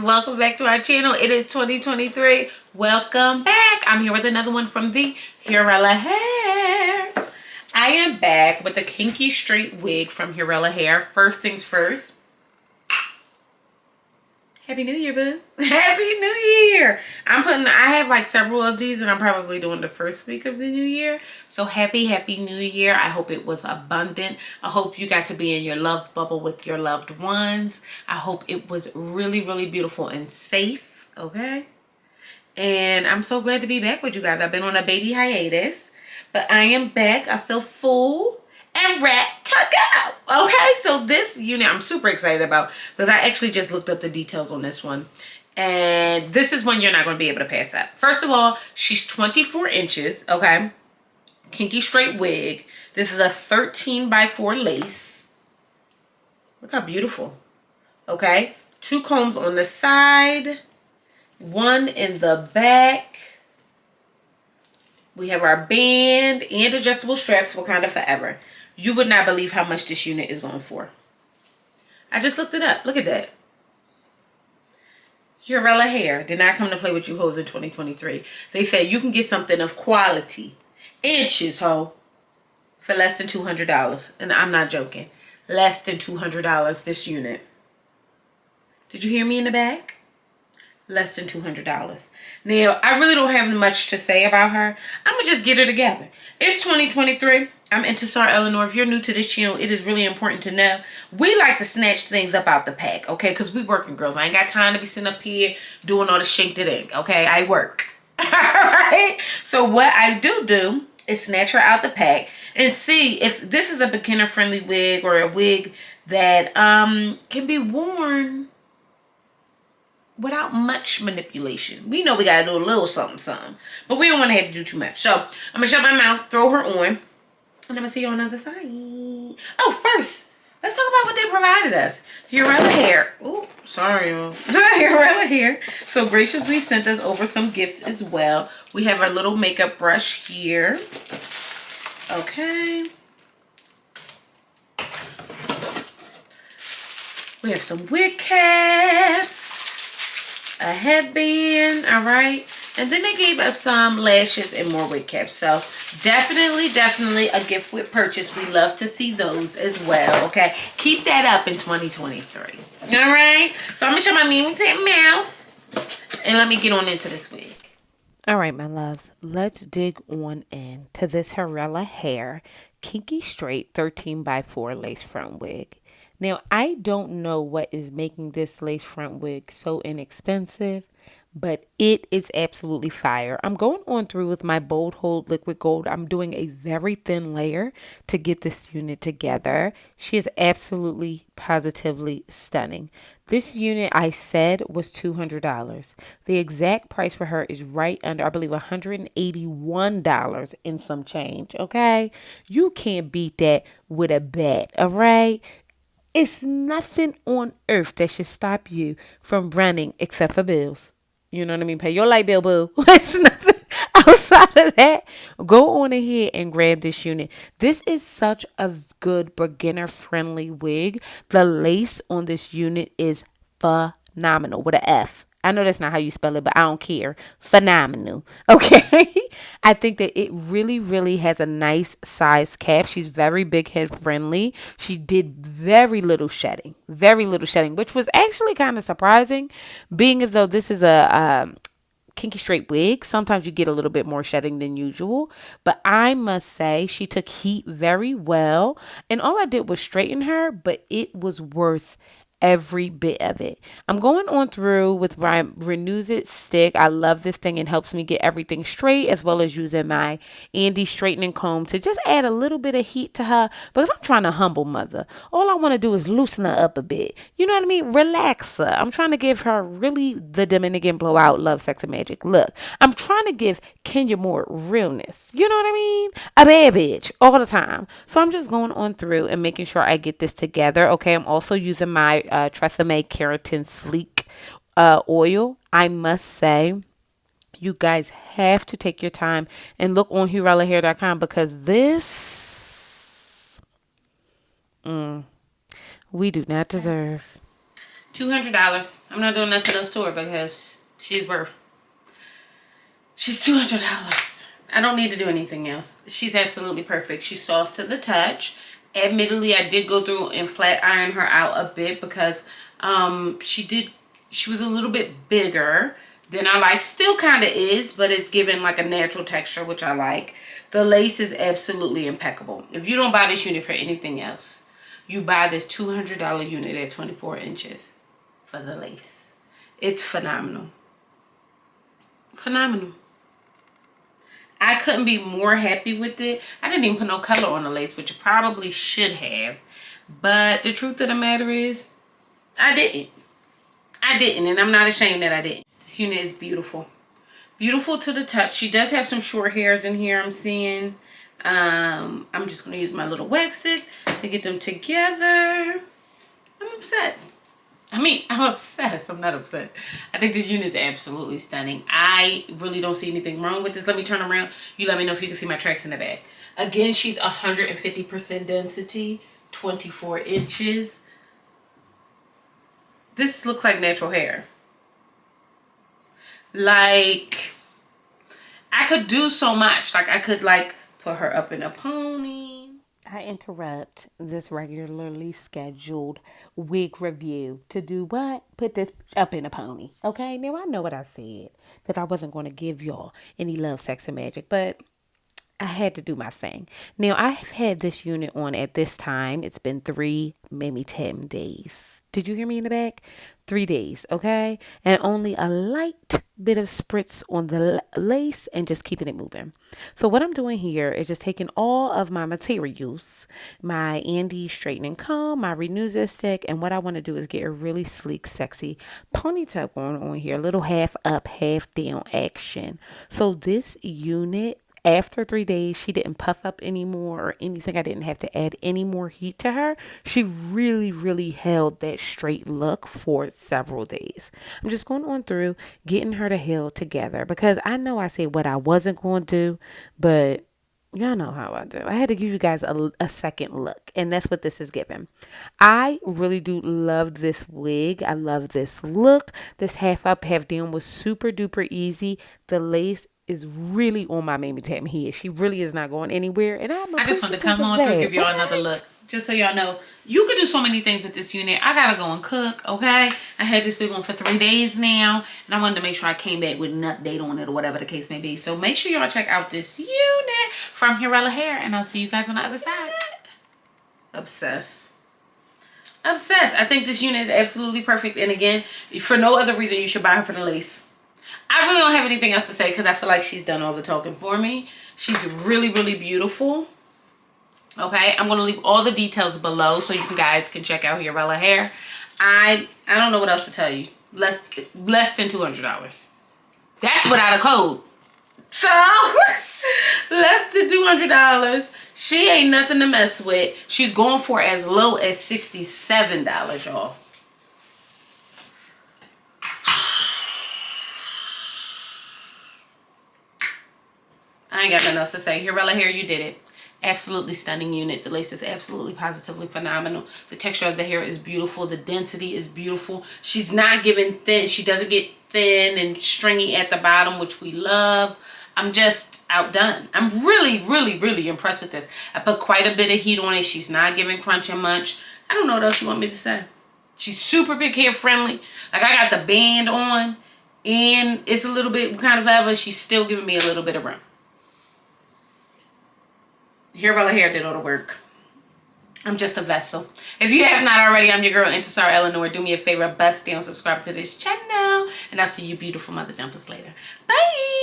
Welcome back to our channel. It is 2023. Welcome back. I'm here with another one from the Hurela Hair. I am back with the Kinky straight wig from Hurela Hair. First things first. Happy New Year, boo. Happy New Year. I have like several of these and I'm probably doing the first week of the new year. So happy New Year. I hope it was abundant. I hope you got to be in your love bubble with your loved ones. I hope it was really, really beautiful and safe. Okay. And I'm so glad to be back with you guys. I've been on a baby hiatus, but I am back. I feel full and ready to go. Okay, so this unit I'm super excited about because I actually just looked up the details on this one. And this is one you're not going to be able to pass up. First of all, she's 24 inches, okay? Kinky straight wig. This is a 13x4 lace. Look how beautiful. Okay, 2 combs on the side, 1 in the back. We have our band and adjustable straps for kind of forever. You would not believe how much this unit is going for. I just looked it up. Look at that. Hurela Hair did not come to play with you hoes in 2023. They said you can get something of quality. Inches, ho. For less than $200. And I'm not joking. Less than $200 this unit. Did you hear me in the back? Less than $200. Now, I really don't have much to say about her. I'm going to just get her together. It's 2023. I'm Intisar, Eleanor. If you're new to this channel, it is really important to know we like to snatch things up out the pack, okay? Because we working girls. I ain't got time to be sitting up here doing all the shink-it-ink, okay? I work. Alright? So what I do is snatch her out the pack and see if this is a beginner-friendly wig or a wig that can be worn without much manipulation. We know we gotta do a little something, but we don't want to have to do too much. So I'm gonna shut my mouth, throw her on, and I'm gonna see you on the other side. Oh, first, let's talk about what they provided us. Hurela Hair. Oh, sorry, Hurela Hair. So graciously sent us over some gifts as well. We have our little makeup brush here. Okay. We have some wig caps. A headband, all right, and then they gave us some lashes and more wig caps. So definitely a gift with purchase. We love to see those as well. Okay, keep that up in 2023. All right, so I'm gonna show my Mimi Tip mouth and let me get on into this wig. All right, my loves, let's dig on in to this Hurela Hair Kinky Straight 13x4 lace front wig. Now, I don't know what is making this lace front wig so inexpensive, but it is absolutely fire. I'm going on through with my Bold Hold Liquid Gold. I'm doing a very thin layer to get this unit together. She is absolutely, positively stunning. This unit, I said, was $200. The exact price for her is right under, I believe, $181 in some change, okay? You can't beat that with a bat, all right? It's nothing on earth that should stop you from running except for bills. You know what I mean? Pay your light bill, boo. It's nothing outside of that. Go on ahead and grab this unit. This is such a good beginner-friendly wig. The lace on this unit is phenomenal with an F. I know that's not how you spell it, but I don't care. Phenomenal. Okay. I think that it really has a nice size cap. She's very big head friendly. She did very little shedding, which was actually kind of surprising, being as though this is a kinky straight wig. Sometimes you get a little bit more shedding than usual, but I must say she took heat very well. And all I did was straighten her, but it was worth every bit of it. I'm going on through with my Renews It stick. I love this thing. It helps me get everything straight, as well as using my Andy straightening comb to just add a little bit of heat to her, because I'm trying to humble mother. All I want to do is loosen her up a bit. You know what I mean? Relax her. I'm trying to give her really the Dominican blowout love, sex, and magic look. I'm trying to give Kenya more realness. You know what I mean? A bad bitch all the time. So I'm just going on through and making sure I get this together. Okay, I'm also using my Tresemme Keratin Sleek oil. I must say, you guys have to take your time and look on hurelahair.com, because this we do not deserve. $200. I'm not doing nothing else to her because she's $200. I don't need to do anything else. She's absolutely perfect. She's soft to the touch. Admittedly, I did go through and flat iron her out a bit because she was a little bit bigger than I like. Still kind of is, but it's giving like a natural texture, which I like. The lace is absolutely impeccable. If you don't buy this unit for anything else, you buy this $200 unit at 24 inches for the lace. It's phenomenal. Phenomenal. I couldn't be more happy with it. I didn't even put no color on the lace, which I probably should have. But the truth of the matter is, I didn't. And I'm not ashamed that I didn't. This unit is beautiful. Beautiful to the touch. She does have some short hairs in here, I'm seeing. I'm just going to use my little wax stick to get them together. I'm upset. I'm obsessed. I'm not upset. I think this unit is absolutely stunning. I really don't see anything wrong with this. Let me turn around. You let me know if you can see my tracks in the back. Again, she's 150% density, 24 inches. This looks like natural hair. Like, I could do so much. Like, I could, like, put her up in a pony. I interrupt this regularly scheduled wig review to do what? Put this up in a pony. Okay, now I know what I said, that I wasn't going to give y'all any love, sex, and magic, but I had to do my thing. Now, I've had this unit on at this time. It's been 3, maybe 10 days. Did you hear me in the back? 3 days, okay? And only a light bit of spritz on the lace and just keeping it moving. So what I'm doing here is just taking all of my materials, my Andy straightening comb, my Renews It stick, and what I want to do is get a really sleek, sexy ponytail going on here. A little half up, half down action. So this unit, after 3 days, she didn't puff up anymore or anything. I didn't have to add any more heat to her. She really, really held that straight look for several days. I'm just going on through, getting her to heal together, because I know I said what I wasn't going to do, but y'all know how I do. I had to give you guys a second look, and that's what this is giving. I really do love this wig. I love this look. This half up, half down was super duper easy. The lace is really on my Mamie Tam head. She really is not going anywhere. And I just wanted to come on through, give y'all another look. Just so y'all know, you could do so many things with this unit. I gotta go and cook, okay? I had this wig on for 3 days now, and I wanted to make sure I came back with an update on it or whatever the case may be. So make sure y'all check out this unit from Hurela Hair, and I'll see you guys on the other side. Obsessed. I think this unit is absolutely perfect. And again, for no other reason, you should buy her for the lace. I really don't have anything else to say because I feel like she's done all the talking for me. She's really, really beautiful. Okay, I'm going to leave all the details below so you guys can check out Hurela Hair. I don't know what else to tell you. Less than $200. That's without a code. So, less than $200. She ain't nothing to mess with. She's going for as low as $67, y'all. I ain't got nothing else to say. Hurela Hair, you did it. Absolutely stunning unit. The lace is absolutely positively phenomenal. The texture of the hair is beautiful. The density is beautiful. She's not giving thin. She doesn't get thin and stringy at the bottom, which we love. I'm just outdone. I'm really, really, really impressed with this. I put quite a bit of heat on it. She's not giving crunching much. I don't know what else you want me to say. She's super big hair friendly. Like, I got the band on and it's a little bit kind of ever. She's still giving me a little bit of room. Hurela Hair did all the work. I'm just a vessel. If you have not already, I'm your girl, Intisar Eleanor. Do me a favor, bust down, subscribe to this channel. And I'll see you beautiful mother jumpers later. Bye.